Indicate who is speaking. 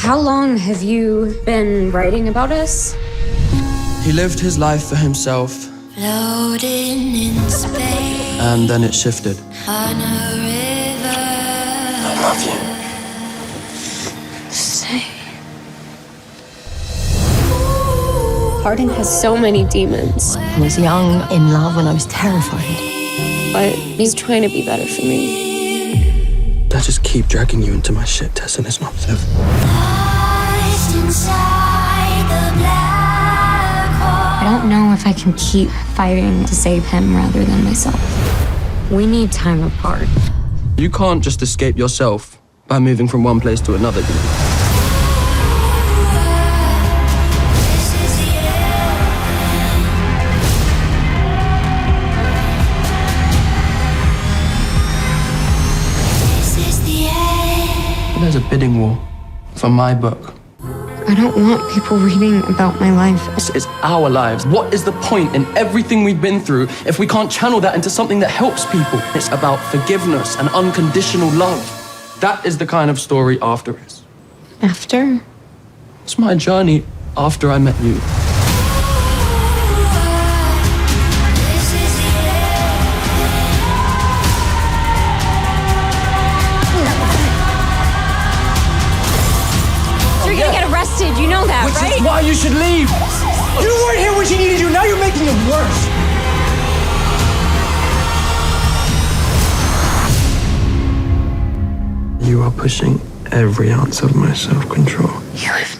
Speaker 1: How long have you been writing about us?
Speaker 2: He lived his life for himself.
Speaker 3: Floating in space.
Speaker 2: And then it shifted.
Speaker 3: On a river.
Speaker 2: I love you.
Speaker 1: Say. Hardin has so many demons.
Speaker 4: I was young, in love, and I was terrified.
Speaker 1: But he's trying to be better for me.
Speaker 2: I just keep dragging you into my shit, Tessa, and it's not fair.
Speaker 3: Lost inside the black hole.
Speaker 1: I don't know if I can keep fighting to save him rather than myself. We need time apart.
Speaker 2: You can't just escape yourself by moving from one place to another.
Speaker 3: This is the end. This is the end.
Speaker 2: There's a bidding war for my book.
Speaker 1: I don't want people reading about my life.
Speaker 2: This is our lives. What is the point in everything we've been through if we can't channel that into something that helps people? It's about forgiveness and unconditional love. That is the kind of story After is.
Speaker 1: After?
Speaker 2: It's my journey after I met you.
Speaker 3: This is the
Speaker 1: You're gonna get arrested, you know that,
Speaker 2: Which
Speaker 1: right?
Speaker 2: is why you should leave.
Speaker 5: You weren't here when she needed you. Now you're making it worse.
Speaker 2: You are pushing every ounce of my self-control.
Speaker 1: You have